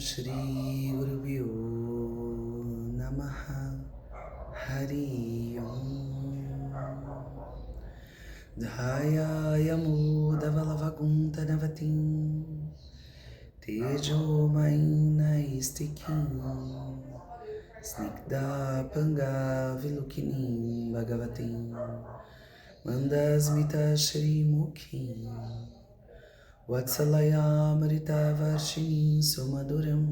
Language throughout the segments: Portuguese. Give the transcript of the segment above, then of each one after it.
Shri Gurubhyo Namaha Hari Om Dhayayamudavalagunta Navatim Tejo Maina Istikim Snigdha Panga Vilukinim Bhagavatim Mandasmita Shri Mukhim Vatsalayamrita Varshinim Sumaduram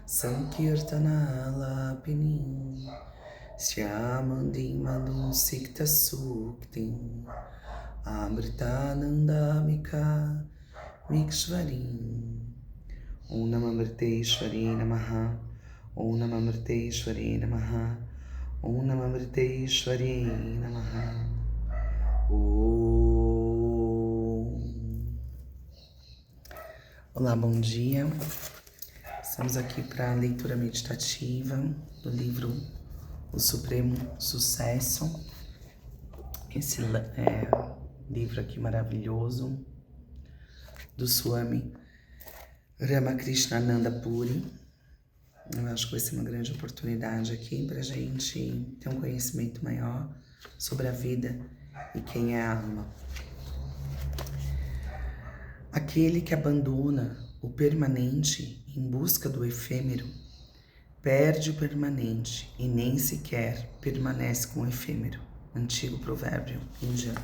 Sankirtana Lapinim Syamandim Madhum Sikta Suktim Amritanandamika Mikshvarim Om Namamriteshwari Namaha Om Namamriteshwari Namaha Om Namamriteshwari Namaha Olá, bom dia. Estamos aqui para a leitura meditativa do livro O Supremo Sucesso. Esse livro aqui maravilhoso do Swami Ramakrishnananda Puri. Eu acho que vai ser uma grande oportunidade aqui para a gente ter um conhecimento maior sobre a vida e quem é a alma. Aquele que abandona o permanente em busca do efêmero, perde o permanente e nem sequer permanece com o efêmero. Antigo provérbio indiano.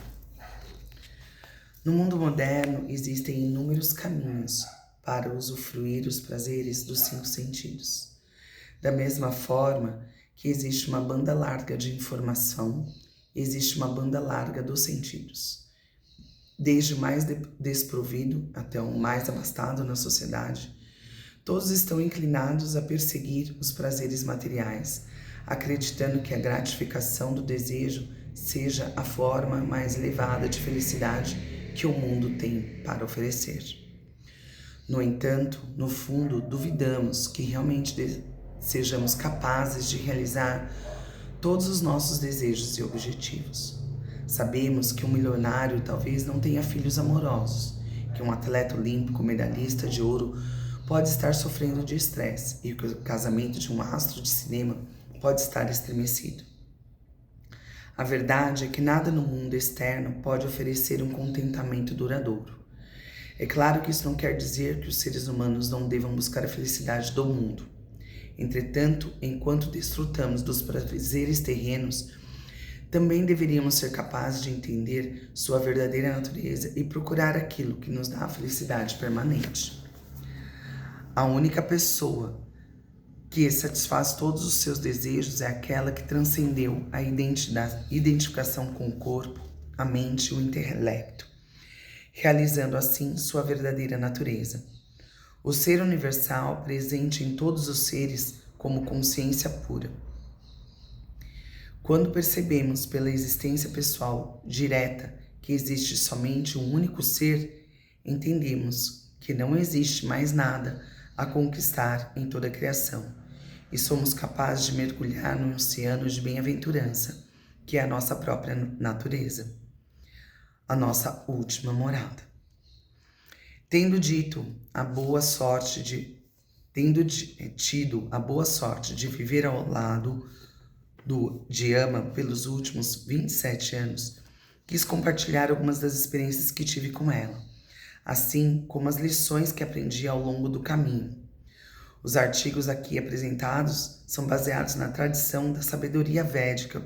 No mundo moderno existem inúmeros caminhos para usufruir os prazeres dos 5 sentidos. Da mesma forma que existe uma banda larga de informação, existe uma banda larga dos sentidos. Desde o mais desprovido até o mais abastado na sociedade, todos estão inclinados a perseguir os prazeres materiais, acreditando que a gratificação do desejo seja a forma mais elevada de felicidade que o mundo tem para oferecer. No entanto, no fundo, duvidamos que realmente sejamos capazes de realizar todos os nossos desejos e objetivos. Sabemos que um milionário talvez não tenha filhos amorosos, que um atleta olímpico medalhista de ouro pode estar sofrendo de estresse e que o casamento de um astro de cinema pode estar estremecido. A verdade é que nada no mundo externo pode oferecer um contentamento duradouro. É claro que isso não quer dizer que os seres humanos não devam buscar a felicidade do mundo. Entretanto, enquanto desfrutamos dos prazeres terrenos, também deveríamos ser capazes de entender sua verdadeira natureza e procurar aquilo que nos dá a felicidade permanente. A única pessoa que satisfaz todos os seus desejos é aquela que transcendeu a identificação com o corpo, a mente e o intelecto, realizando assim sua verdadeira natureza. O ser universal presente em todos os seres como consciência pura. Quando percebemos pela existência pessoal direta que existe somente um único ser, entendemos que não existe mais nada a conquistar em toda a criação e somos capazes de mergulhar num oceano de bem-aventurança, que é a nossa própria natureza, a nossa última morada. Tendo tido a boa sorte de viver ao lado de Ama pelos últimos 27 anos, quis compartilhar algumas das experiências que tive com ela, assim como as lições que aprendi ao longo do caminho. Os artigos aqui apresentados são baseados na tradição da sabedoria védica,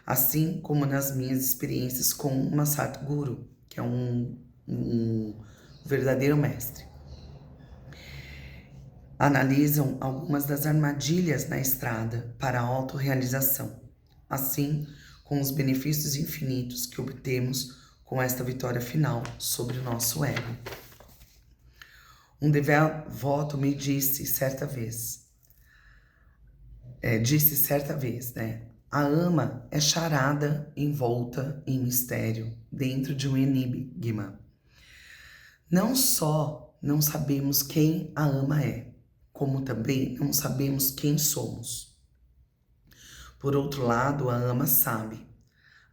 assim como nas minhas experiências com uma Satguru, que é um verdadeiro mestre. Analisam algumas das armadilhas na estrada para a autorrealização, assim como os benefícios infinitos que obtemos com esta vitória final sobre o nosso ego. Um devoto me disse certa vez, a ama é charada envolta em mistério dentro de um enigma. Não só não sabemos quem a ama é, como também não sabemos quem somos. Por outro lado, a ama sabe,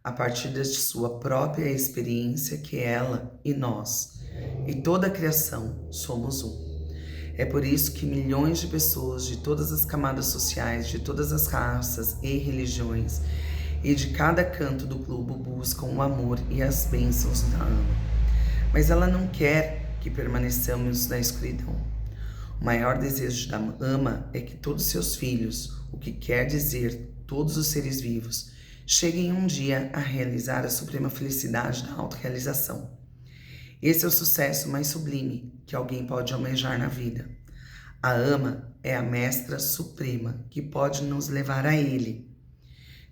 a partir de sua própria experiência, que ela e nós, e toda a criação, somos um. É por isso que milhões de pessoas de todas as camadas sociais, de todas as raças e religiões e de cada canto do globo buscam o amor e as bênçãos da Ama. Mas ela não quer que permaneçamos na escuridão. O maior desejo da Ama é que todos seus filhos, o que quer dizer todos os seres vivos, cheguem um dia a realizar a suprema felicidade da autorrealização. Esse é o sucesso mais sublime que alguém pode almejar na vida. A Ama é a mestra suprema que pode nos levar a Ele.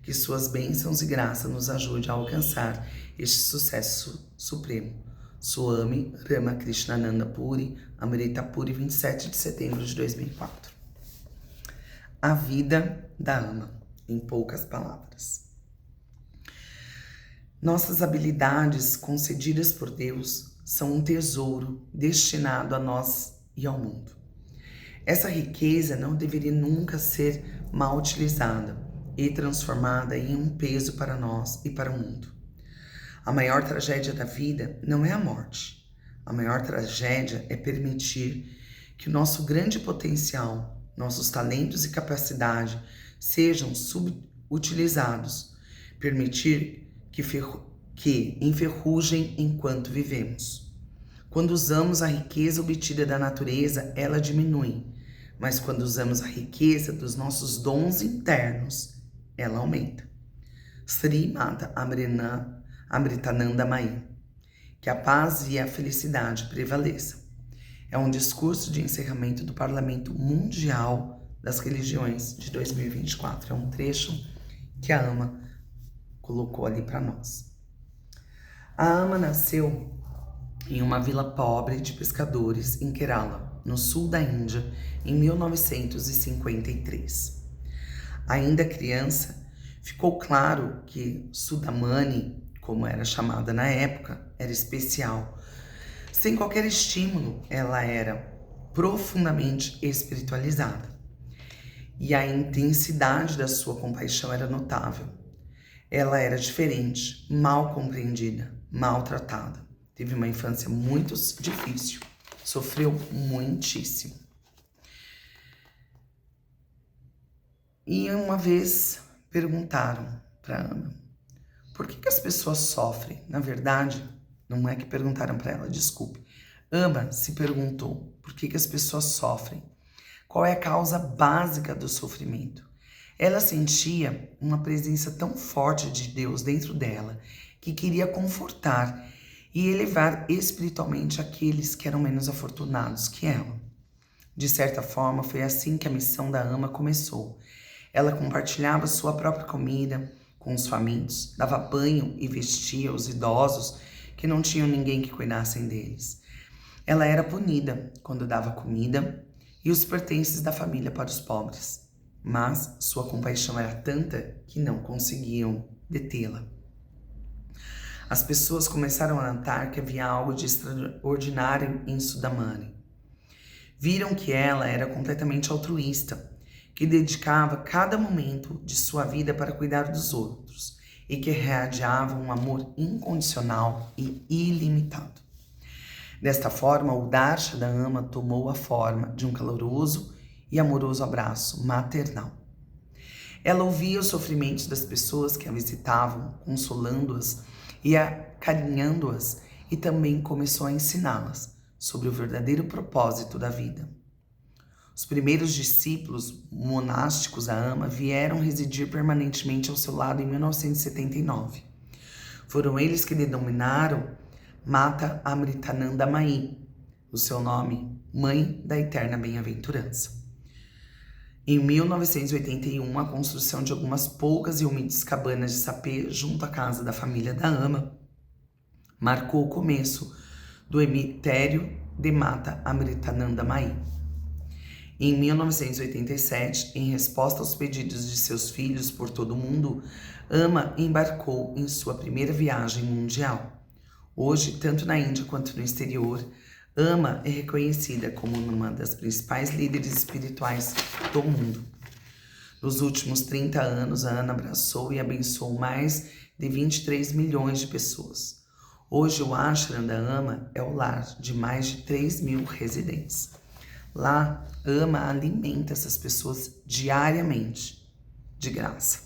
Que suas bênçãos e graças nos ajude a alcançar este sucesso supremo. Swami Ramakrishnananda Puri, Amrita Puri, 27 de setembro de 2004. A vida da Ama, em poucas palavras. Nossas habilidades concedidas por Deus são um tesouro destinado a nós e ao mundo. Essa riqueza não deveria nunca ser mal utilizada e transformada em um peso para nós e para o mundo. A maior tragédia da vida não é a morte. A maior tragédia é permitir que o nosso grande potencial, nossos talentos e capacidade sejam subutilizados, permitir que enferrujem enquanto vivemos. Quando usamos a riqueza obtida da natureza, ela diminui, mas quando usamos a riqueza dos nossos dons internos, ela aumenta. Sri Mata Amritananda Mayi. Que a paz e a felicidade prevaleçam. É um discurso de encerramento do Parlamento Mundial das Religiões de 2024. É um trecho que a Ama colocou ali para nós. A Ama nasceu em uma vila pobre de pescadores em Kerala, no sul da Índia, em 1953. Ainda criança, ficou claro que Sudamani, como era chamada na época, era especial. Sem qualquer estímulo, ela era profundamente espiritualizada. E a intensidade da sua compaixão era notável. Ela era diferente, mal compreendida, maltratada. Teve uma infância muito difícil, sofreu muitíssimo. E uma vez perguntaram para Ama, por que as pessoas sofrem? Na verdade, não é que perguntaram para ela, desculpe. Ama se perguntou por que as pessoas sofrem. Qual é a causa básica do sofrimento? Ela sentia uma presença tão forte de Deus dentro dela que queria confortar e elevar espiritualmente aqueles que eram menos afortunados que ela. De certa forma, foi assim que a missão da Ama começou. Ela compartilhava sua própria comida com os famintos, dava banho e vestia os idosos que não tinham ninguém que cuidassem deles. Ela era punida quando dava comida e os pertences da família para os pobres, mas sua compaixão era tanta que não conseguiam detê-la. As pessoas começaram a notar que havia algo de extraordinário em Sudamani. Viram que ela era completamente altruísta, que dedicava cada momento de sua vida para cuidar dos outros e que irradiava um amor incondicional e ilimitado. Desta forma, o darsha da Ama tomou a forma de um caloroso e amoroso abraço maternal. Ela ouvia os sofrimentos das pessoas que a visitavam, consolando-as e acarinhando-as, e também começou a ensiná-las sobre o verdadeiro propósito da vida. Os primeiros discípulos monásticos da Ama vieram residir permanentemente ao seu lado em 1979. Foram eles que denominaram Mata Amritananda Mayi, o seu nome, Mãe da Eterna Bem-aventurança. Em 1981, a construção de algumas poucas e humildes cabanas de sapê junto à casa da família da Ama marcou o começo do cemitério de Mata Amritananda Mayi. Em 1987, em resposta aos pedidos de seus filhos por todo o mundo, Ama embarcou em sua primeira viagem mundial. Hoje, tanto na Índia quanto no exterior, Ama é reconhecida como uma das principais líderes espirituais do mundo. Nos últimos 30 anos, a Ana abraçou e abençoou mais de 23 milhões de pessoas. Hoje, o ashram da Ama é o lar de mais de 3.000 residentes. Lá, Ama alimenta essas pessoas diariamente, de graça.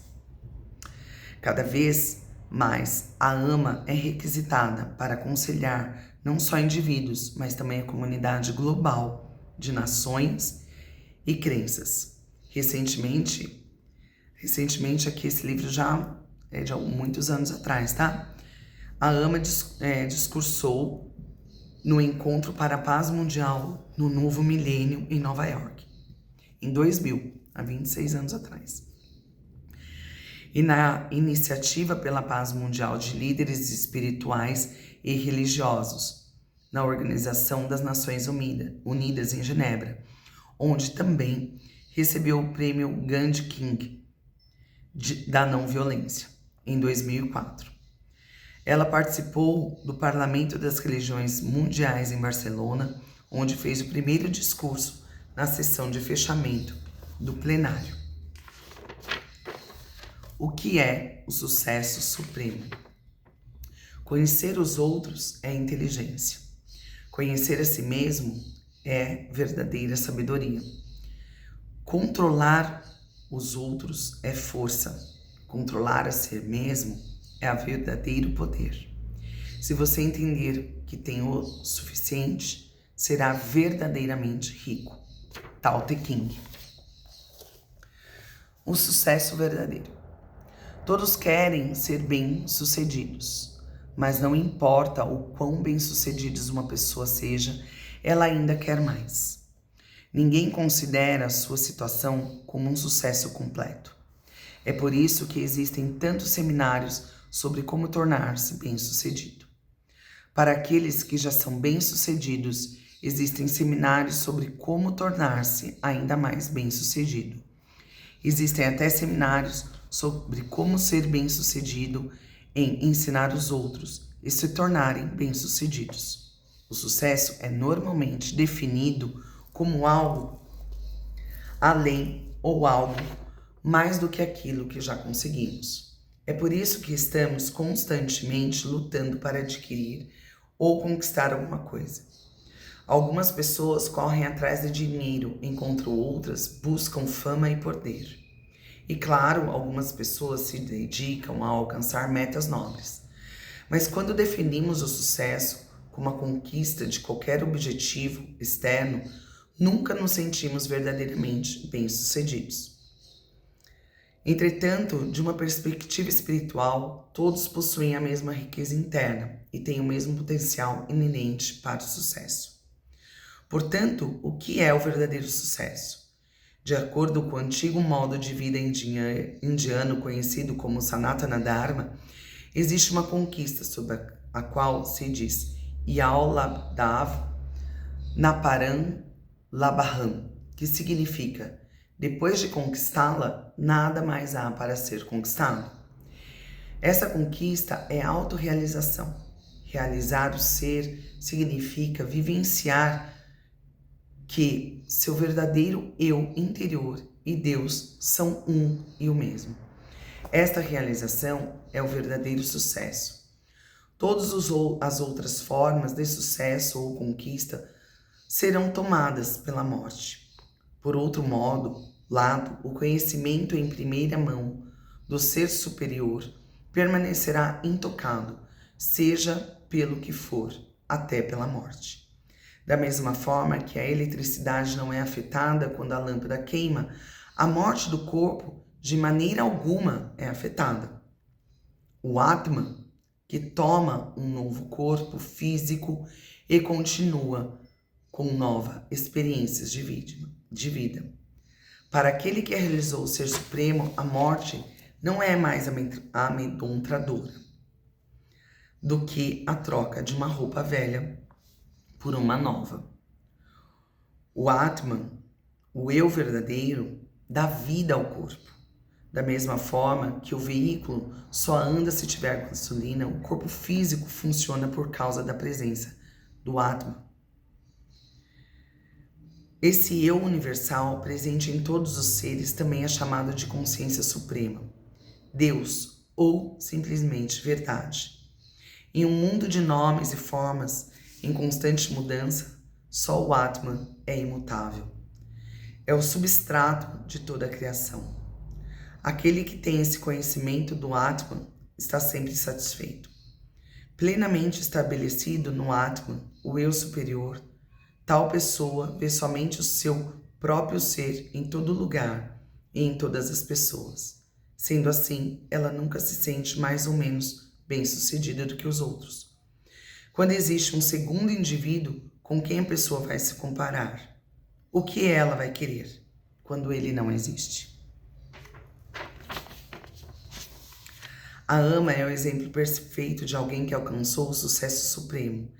Cada vez mais, a Ama é requisitada para aconselhar não só indivíduos, mas também a comunidade global de nações e crenças. Recentemente aqui esse livro já é de muitos anos atrás, tá? A Ama discursou no Encontro para a Paz Mundial no Novo Milênio em Nova York, em 2000, há 26 anos atrás. E na Iniciativa pela Paz Mundial de Líderes Espirituais e Religiosos, na Organização das Nações Unidas em Genebra, onde também recebeu o prêmio Gandhi King da não violência, em 2004. Ela participou do Parlamento das Religiões Mundiais em Barcelona, onde fez o primeiro discurso na sessão de fechamento do plenário. O que é o sucesso supremo? Conhecer os outros é inteligência. Conhecer a si mesmo é verdadeira sabedoria. Controlar os outros é força. Controlar a si mesmo é o verdadeiro poder. Se você entender que tem o suficiente, será verdadeiramente rico. Tao Te Ching. O sucesso verdadeiro. Todos querem ser bem-sucedidos, mas não importa o quão bem-sucedidos uma pessoa seja, ela ainda quer mais. Ninguém considera a sua situação como um sucesso completo. É por isso que existem tantos seminários sobre como tornar-se bem-sucedido. Para aqueles que já são bem-sucedidos, existem seminários sobre como tornar-se ainda mais bem-sucedido. Existem até seminários sobre como ser bem-sucedido em ensinar os outros e se tornarem bem-sucedidos. O sucesso é normalmente definido como algo além ou algo mais do que aquilo que já conseguimos. É por isso que estamos constantemente lutando para adquirir ou conquistar alguma coisa. Algumas pessoas correm atrás de dinheiro, enquanto outras buscam fama e poder. E claro, algumas pessoas se dedicam a alcançar metas nobres. Mas quando definimos o sucesso como a conquista de qualquer objetivo externo, nunca nos sentimos verdadeiramente bem-sucedidos. Entretanto, de uma perspectiva espiritual, todos possuem a mesma riqueza interna e têm o mesmo potencial inerente para o sucesso. Portanto, o que é o verdadeiro sucesso? De acordo com o antigo modo de vida indiano conhecido como Sanatana Dharma, existe uma conquista sobre a qual se diz Yao Labdav Naparam Labaham, que significa depois de conquistá-la, nada mais há para ser conquistado. Essa conquista é autorrealização. Realizar o ser significa vivenciar que seu verdadeiro eu interior e Deus são um e o mesmo. Esta realização é o verdadeiro sucesso. Todas as outras formas de sucesso ou conquista serão tomadas pela morte. Por outro lado, o conhecimento em primeira mão do ser superior permanecerá intocado, seja pelo que for, até pela morte. Da mesma forma que a eletricidade não é afetada quando a lâmpada queima, a morte do corpo de maneira alguma é afetada. O Atman, que toma um novo corpo físico e continua com novas experiências de vida. Para aquele que realizou o Ser Supremo, a morte não é mais amedrontadora do que a troca de uma roupa velha por uma nova. O Atman, o eu verdadeiro, dá vida ao corpo. Da mesma forma que o veículo só anda se tiver gasolina, o corpo físico funciona por causa da presença do Atman. Esse eu universal, presente em todos os seres, também é chamado de consciência suprema, Deus ou simplesmente verdade. Em um mundo de nomes e formas em constante mudança, Só o Atman é imutável. É o substrato de toda a criação. Aquele que tem esse conhecimento do Atman está sempre satisfeito. Plenamente estabelecido no Atman, o eu superior, tal pessoa vê somente o seu próprio ser em todo lugar e em todas as pessoas. Sendo assim, ela nunca se sente mais ou menos bem-sucedida do que os outros. Quando existe um segundo indivíduo, com quem a pessoa vai se comparar? O que ela vai querer quando ele não existe? A ama é o exemplo perfeito de alguém que alcançou o sucesso supremo.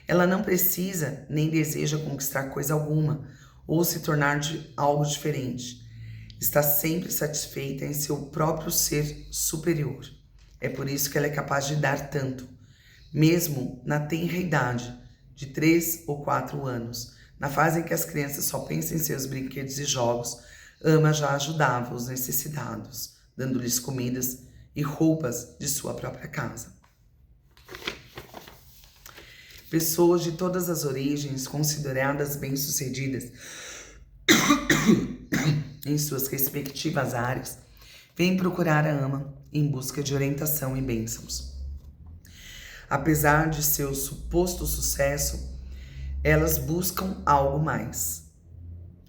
Ela não precisa nem deseja conquistar coisa alguma ou se tornar de algo diferente. Está sempre satisfeita em seu próprio ser superior. É por isso que ela é capaz de dar tanto, mesmo na tenra idade de 3 ou 4 anos. Na fase em que as crianças só pensam em seus brinquedos e jogos, Ama já ajudava os necessitados, dando-lhes comidas e roupas de sua própria casa. Pessoas de todas as origens, consideradas bem-sucedidas em suas respectivas áreas, vêm procurar a Ama em busca de orientação e bênçãos. Apesar de seu suposto sucesso, elas buscam algo mais.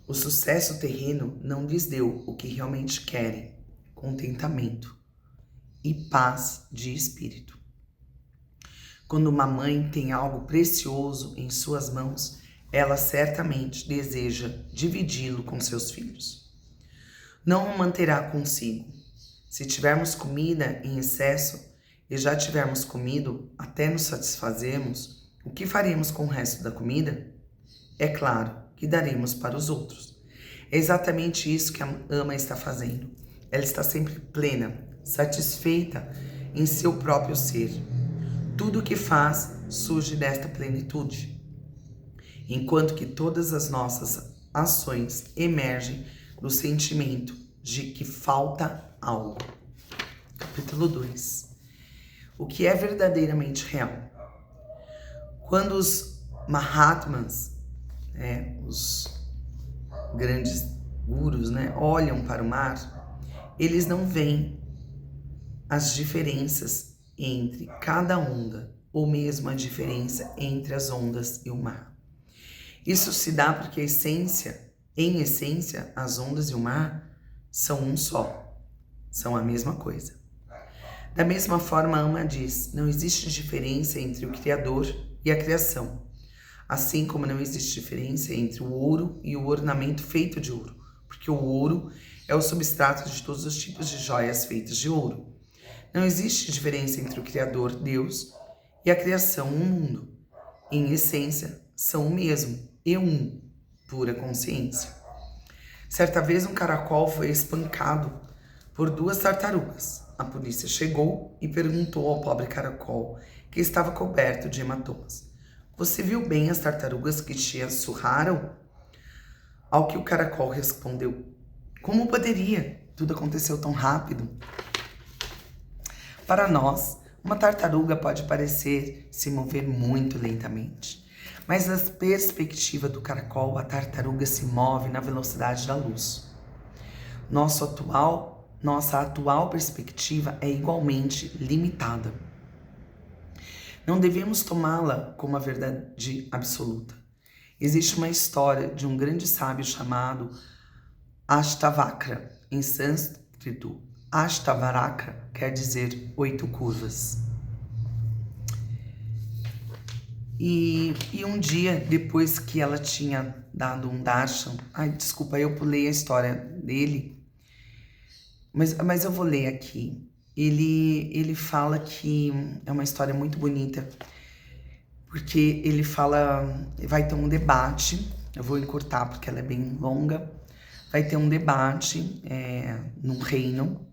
O sucesso terreno não lhes deu o que realmente querem: contentamento e paz de espírito. Quando uma mãe tem algo precioso em suas mãos, ela certamente deseja dividi-lo com seus filhos. Não o manterá consigo. Se tivermos comida em excesso e já tivermos comido até nos satisfazermos, o que faremos com o resto da comida? É claro que daremos para os outros. É exatamente isso que a Ama está fazendo. Ela está sempre plena, satisfeita em seu próprio ser. Tudo o que faz surge desta plenitude, enquanto que todas as nossas ações emergem do sentimento de que falta algo. Capítulo 2. O que é verdadeiramente real? Quando os Mahatmas, os grandes gurus, olham para o mar, eles não veem as diferenças entre cada onda, ou mesmo a diferença entre as ondas e o mar. Isso se dá porque em essência, as ondas e o mar são um só, são a mesma coisa. Da mesma forma, a Ama diz, não existe diferença entre o Criador e a criação, assim como não existe diferença entre o ouro e o ornamento feito de ouro, porque o ouro é o substrato de todos os tipos de joias feitas de ouro. Não existe diferença entre o Criador, Deus, e a criação, o mundo. Em essência, são o mesmo, e um, pura consciência. Certa vez um caracol foi espancado por 2 tartarugas. A polícia chegou e perguntou ao pobre caracol, que estava coberto de hematomas: "Você viu bem as tartarugas que te surraram?" Ao que o caracol respondeu: "Como poderia? Tudo aconteceu tão rápido." Para nós, uma tartaruga pode parecer se mover muito lentamente, mas na perspectiva do caracol, a tartaruga se move na velocidade da luz. Nossa atual perspectiva é igualmente limitada. Não devemos tomá-la como a verdade absoluta. Existe uma história de um grande sábio chamado Ashtavakra. Em sânscrito, Ashtavaraka quer dizer 8 curvas. E um dia, depois que ela tinha dado um darshan... eu pulei a história dele, mas eu vou ler aqui. Ele fala que é uma história muito bonita, porque ele fala... Vai ter um debate, eu vou encurtar porque ela é bem longa. Vai ter um debate num reino,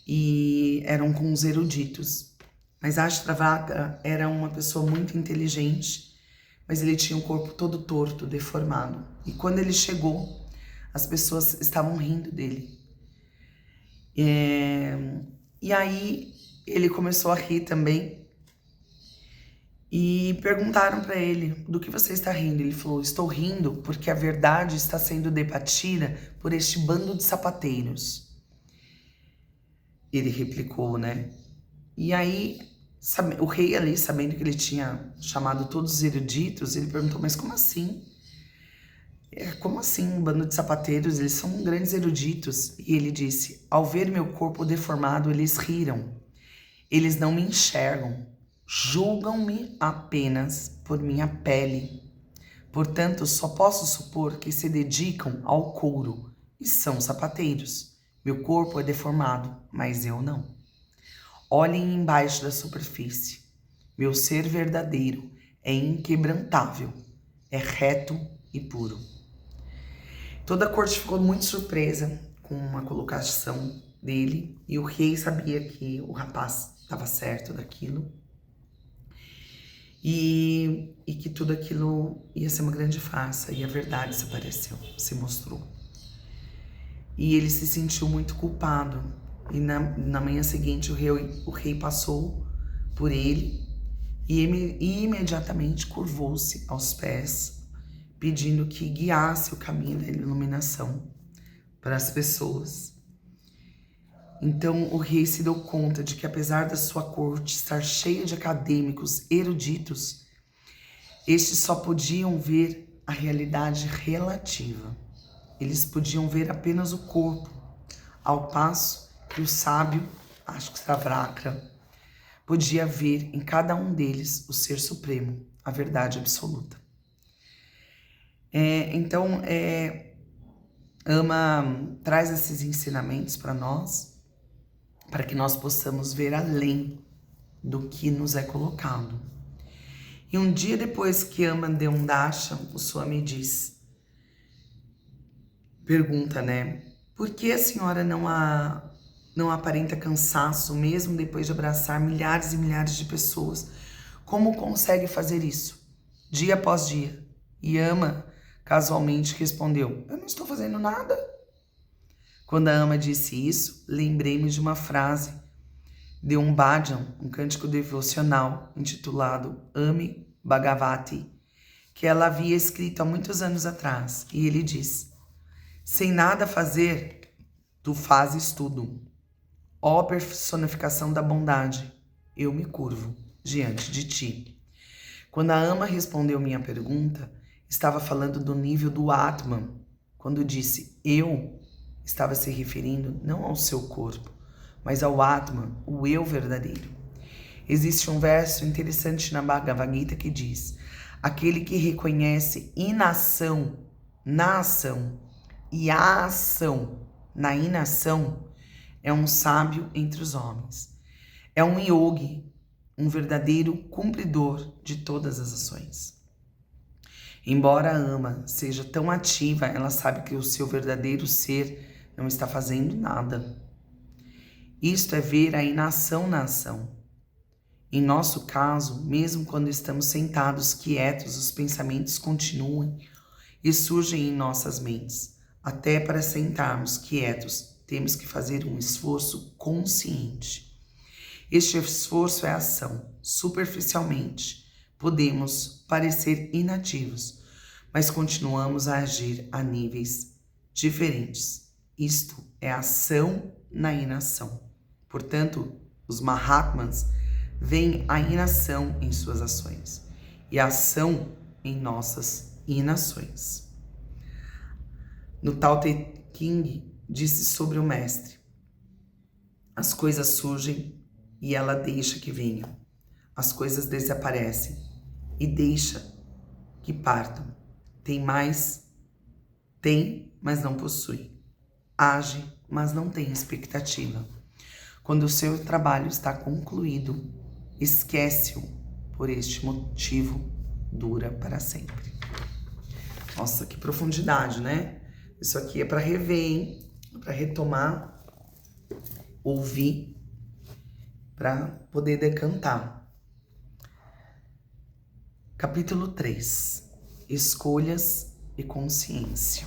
e eram com os eruditos. Mas Ashtavakra era uma pessoa muito inteligente, mas ele tinha o corpo todo torto, deformado. E quando ele chegou, as pessoas estavam rindo dele. E aí ele começou a rir também. E perguntaram para ele, do que você está rindo? Ele falou, estou rindo porque a verdade está sendo debatida por este bando de sapateiros. Ele replicou, né? E aí, o rei ali, sabendo que ele tinha chamado todos os eruditos, ele perguntou, mas como assim? Como assim, um bando de sapateiros? Eles são grandes eruditos. E ele disse, ao ver meu corpo deformado, eles riram. Eles não me enxergam. Julgam-me apenas por minha pele. Portanto, só posso supor que se dedicam ao couro e são sapateiros. Meu corpo é deformado, mas eu não. Olhem embaixo da superfície. Meu ser verdadeiro é inquebrantável, é reto e puro. Toda a corte ficou muito surpresa com a colocação dele e o rei sabia que o rapaz estava certo daquilo e que tudo aquilo ia ser uma grande farsa e a verdade se apareceu, se mostrou. E ele se sentiu muito culpado e na manhã seguinte o rei passou por ele e imediatamente curvou-se aos pés, pedindo que guiasse o caminho da iluminação para as pessoas. Então o rei se deu conta de que apesar da sua corte estar cheia de acadêmicos eruditos, estes só podiam ver a realidade relativa. Eles podiam ver apenas o corpo, ao passo que o sábio, acho que Savrakra, podia ver em cada um deles o ser supremo, a verdade absoluta. Então, Ama traz esses ensinamentos para nós, para que nós possamos ver além do que nos é colocado. E um dia depois que Ama deu um darshan, o Swami pergunta, né? Por que a senhora não aparenta cansaço, mesmo depois de abraçar milhares e milhares de pessoas? Como consegue fazer isso, dia após dia? E Ama casualmente respondeu, eu não estou fazendo nada. Quando a Ama disse isso, lembrei-me de uma frase de um bhajan, um cântico devocional intitulado Ame Bhagavati, que ela havia escrito há muitos anos atrás. E ele diz, sem nada fazer, tu fazes tudo. Ó personificação da bondade, eu me curvo diante de ti. Quando a Ama respondeu minha pergunta, estava falando do nível do Atman. Quando disse eu, estava se referindo não ao seu corpo, mas ao Atman, o eu verdadeiro. Existe um verso interessante na Bhagavad Gita que diz, aquele que reconhece inação na ação e a ação na inação é um sábio entre os homens. É um yogi, um verdadeiro cumpridor de todas as ações. Embora a Ama seja tão ativa, ela sabe que o seu verdadeiro ser não está fazendo nada. Isto é ver a inação na ação. Em nosso caso, mesmo quando estamos sentados quietos, os pensamentos continuam e surgem em nossas mentes. Até para sentarmos quietos, temos que fazer um esforço consciente. Este esforço é ação. Superficialmente, podemos parecer inativos, mas continuamos a agir a níveis diferentes. Isto é ação na inação. Portanto, os Mahatmas veem a inação em suas ações e a ação em nossas inações. No Tao Te Ching disse sobre o mestre, as coisas surgem e ela deixa que venham. As coisas desaparecem e deixa que partam. Tem, mas não possui. Age, mas não tem expectativa. Quando o seu trabalho está concluído, esquece-o. Por este motivo, dura para sempre. Nossa, que profundidade, né? Isso aqui é para rever, hein? Para retomar, ouvir, para poder decantar. Capítulo 3. Escolhas e consciência.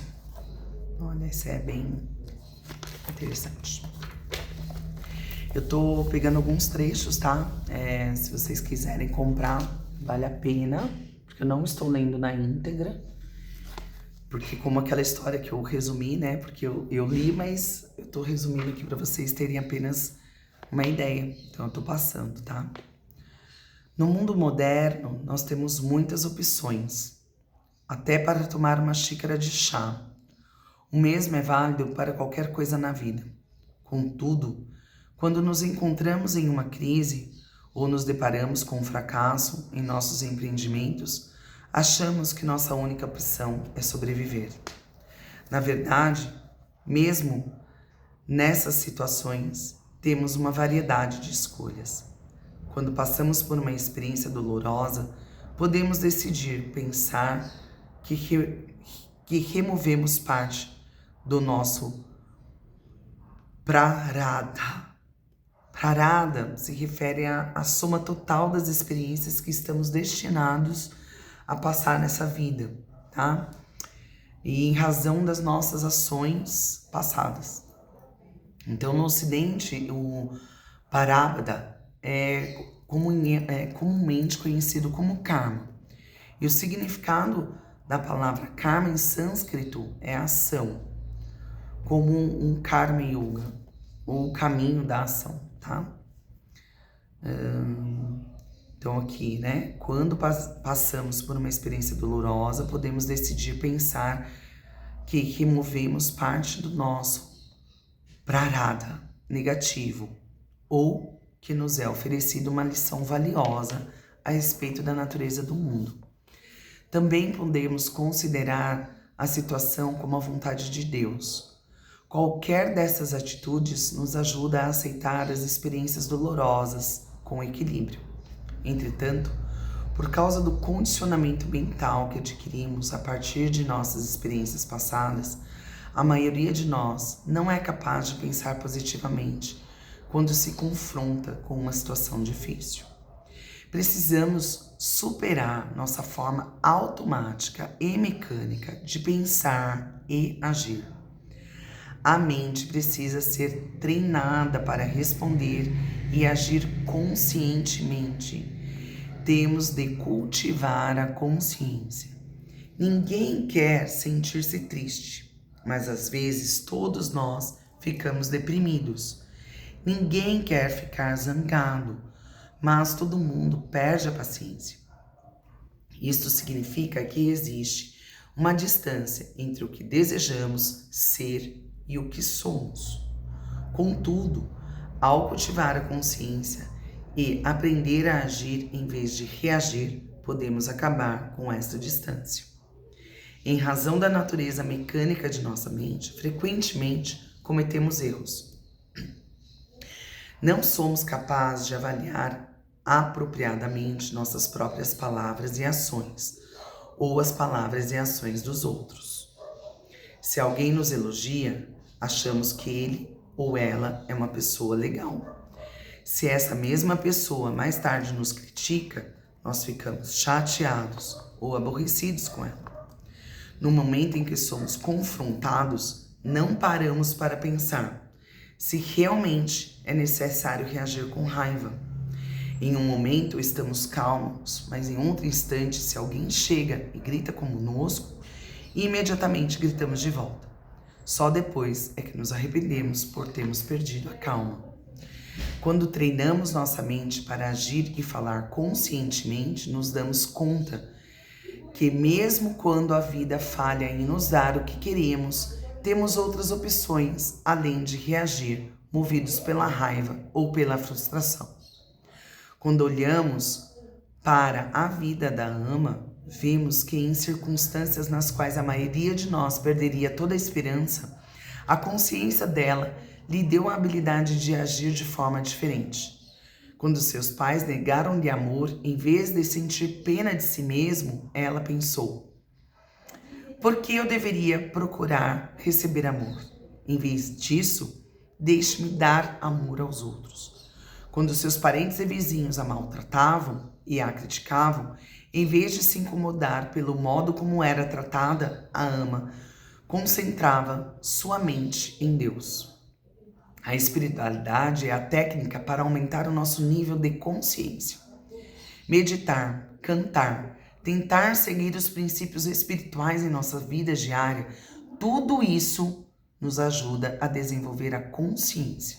Olha, esse é bem interessante. Eu tô pegando alguns trechos, tá? Se vocês quiserem comprar, vale a pena, porque eu não estou lendo na íntegra, porque como aquela história que eu resumi, né, porque eu li, mas eu tô resumindo aqui para vocês terem apenas uma ideia, então eu tô passando, tá? No mundo moderno, nós temos muitas opções, até para tomar uma xícara de chá. O mesmo é válido para qualquer coisa na vida. Contudo, quando nos encontramos em uma crise ou nos deparamos com um fracasso em nossos empreendimentos, achamos que nossa única opção é sobreviver. Na verdade, mesmo nessas situações, temos uma variedade de escolhas. Quando passamos por uma experiência dolorosa, podemos decidir pensar que removemos parte do nosso prarabdha. Prarabdha se refere à soma total das experiências que estamos destinados a passar nessa vida, tá? E em razão das nossas ações passadas. Então, no Ocidente, o prarabdha é comumente conhecido como karma. E o significado da palavra karma em sânscrito é ação, como um karma yoga, ou o caminho da ação, tá? Então aqui, né? Quando passamos por uma experiência dolorosa, podemos decidir pensar que removemos parte do nosso prarabdha negativo, ou que nos é oferecida uma lição valiosa a respeito da natureza do mundo. Também podemos considerar a situação como a vontade de Deus. Qualquer dessas atitudes nos ajuda a aceitar as experiências dolorosas com equilíbrio. Entretanto, por causa do condicionamento mental que adquirimos a partir de nossas experiências passadas, a maioria de nós não é capaz de pensar positivamente quando se confronta com uma situação difícil. Precisamos superar nossa forma automática e mecânica de pensar e agir. A mente precisa ser treinada para responder e agir conscientemente. Temos de cultivar a consciência. Ninguém quer sentir-se triste, mas às vezes todos nós ficamos deprimidos. Ninguém quer ficar zangado, mas todo mundo perde a paciência. Isto significa que existe uma distância entre o que desejamos ser e o que somos. Contudo, ao cultivar a consciência e aprender a agir em vez de reagir, podemos acabar com esta distância. Em razão da natureza mecânica de nossa mente, frequentemente cometemos erros. Não somos capazes de avaliar apropriadamente nossas próprias palavras e ações, ou as palavras e ações dos outros. Se alguém nos elogia, achamos que ele ou ela é uma pessoa legal. Se essa mesma pessoa mais tarde nos critica, nós ficamos chateados ou aborrecidos com ela. No momento em que somos confrontados, não paramos para pensar se realmente é necessário reagir com raiva. Em um momento estamos calmos, mas em outro instante, se alguém chega e grita conosco, imediatamente gritamos de volta. Só depois é que nos arrependemos por termos perdido a calma. Quando treinamos nossa mente para agir e falar conscientemente, nos damos conta que mesmo quando a vida falha em nos dar o que queremos, temos outras opções além de reagir, movidos pela raiva ou pela frustração. Quando olhamos para a vida da ama, vemos que em circunstâncias nas quais a maioria de nós perderia toda a esperança, a consciência dela lhe deu a habilidade de agir de forma diferente. Quando seus pais negaram-lhe amor, em vez de sentir pena de si mesmo, ela pensou: por que eu deveria procurar receber amor? Em vez disso, deixe-me dar amor aos outros. Quando seus parentes e vizinhos a maltratavam e a criticavam, em vez de se incomodar pelo modo como era tratada, a ama concentrava sua mente em Deus. A espiritualidade é a técnica para aumentar o nosso nível de consciência. Meditar cantar, tentar seguir os princípios espirituais em nossa vida diária, tudo isso nos ajuda a desenvolver a consciência.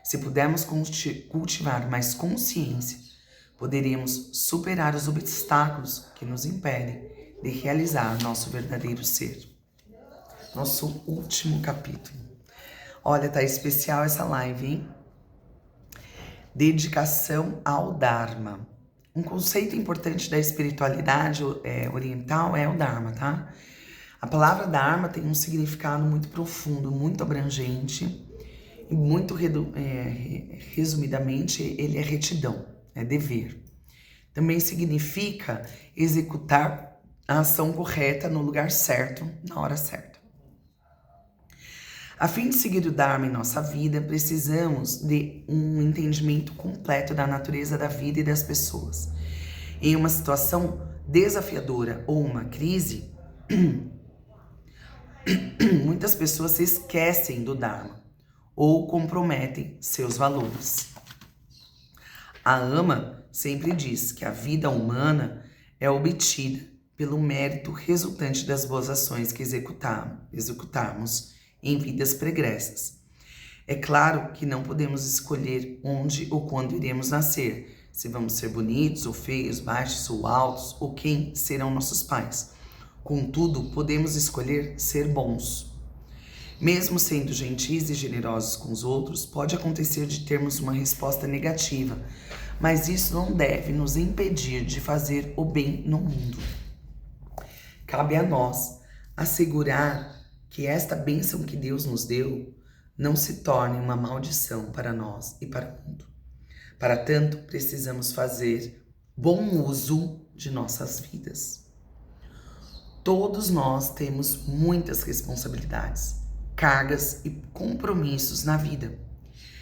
Se pudermos cultivar mais consciência, poderíamos superar os obstáculos que nos impedem de realizar nosso verdadeiro ser. Nosso último capítulo. Olha, tá especial essa live, hein? Dedicação ao Dharma. Um conceito importante da espiritualidade oriental é o Dharma, tá? A palavra Dharma tem um significado muito profundo, muito abrangente e muito resumidamente ele é retidão, é dever. Também significa executar a ação correta no lugar certo, na hora certa. A fim de seguir o Dharma em nossa vida, precisamos de um entendimento completo da natureza da vida e das pessoas. Em uma situação desafiadora ou uma crise, muitas pessoas se esquecem do Dharma ou comprometem seus valores. A AMA sempre diz que a vida humana é obtida pelo mérito resultante das boas ações que executarmos em vidas pregressas. É claro que não podemos escolher onde ou quando iremos nascer, se vamos ser bonitos ou feios, baixos ou altos, ou quem serão nossos pais. Contudo, podemos escolher ser bons. Mesmo sendo gentis e generosos com os outros, pode acontecer de termos uma resposta negativa, mas isso não deve nos impedir de fazer o bem no mundo. Cabe a nós assegurar que esta bênção que Deus nos deu não se torne uma maldição para nós e para o mundo. Para tanto, precisamos fazer bom uso de nossas vidas. Todos nós temos muitas responsabilidades, cargas e compromissos na vida.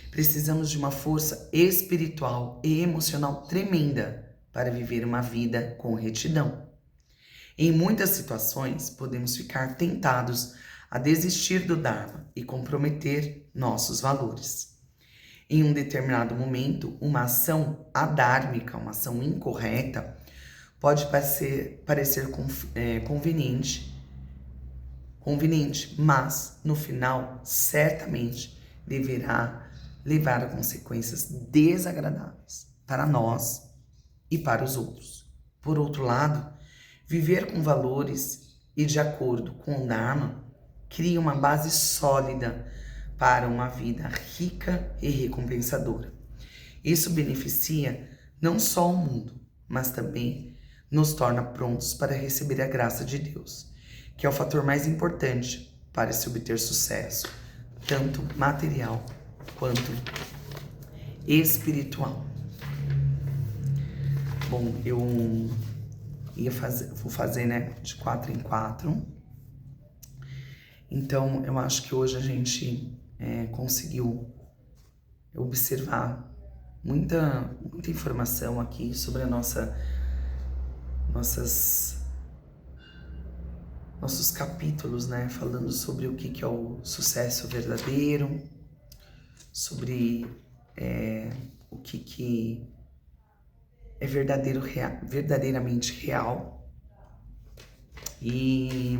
Precisamos de uma força espiritual e emocional tremenda para viver uma vida com retidão. Em muitas situações, podemos ficar tentados a desistir do Dharma e comprometer nossos valores. Em um determinado momento, uma ação adármica, uma ação incorreta, pode parecer conveniente, mas no final, certamente, deverá levar a consequências desagradáveis para nós e para os outros. Por outro lado, viver com valores e de acordo com o Dharma cria uma base sólida para uma vida rica e recompensadora. Isso beneficia não só o mundo, mas também nos torna prontos para receber a graça de Deus, que é o fator mais importante para se obter sucesso, tanto material quanto espiritual. Bom, vou fazer, né, de 4 em 4. Então, eu acho que hoje a gente conseguiu observar muita informação aqui sobre a nossos capítulos, né? Falando sobre o que é o sucesso verdadeiro, sobre o que é verdadeiramente real. E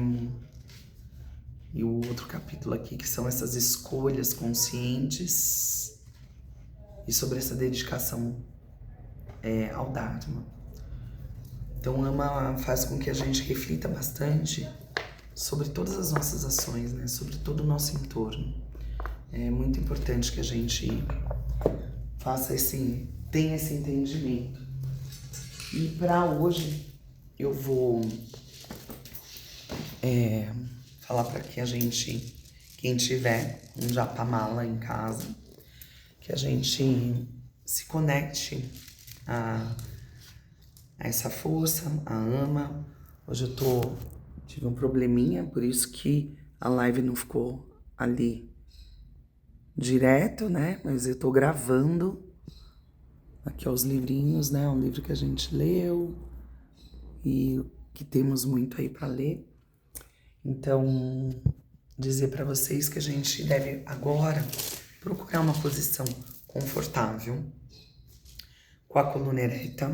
o outro capítulo aqui, que são essas escolhas conscientes e sobre essa dedicação ao Dharma. Então, AMA faz com que a gente reflita bastante sobre todas as nossas ações, né? Sobre todo o nosso entorno. É muito importante que a gente tenha esse entendimento. E para hoje, eu vou falar para que quem tiver um japamala em casa, que a gente se conecte a essa força, a AMA. Hoje eu tive um probleminha, por isso que a live não ficou ali direto, né? Mas eu tô gravando aqui os livrinhos, né? Um livro que a gente leu e que temos muito aí para ler. Então, dizer para vocês que a gente deve agora procurar uma posição confortável, com a coluna ereta,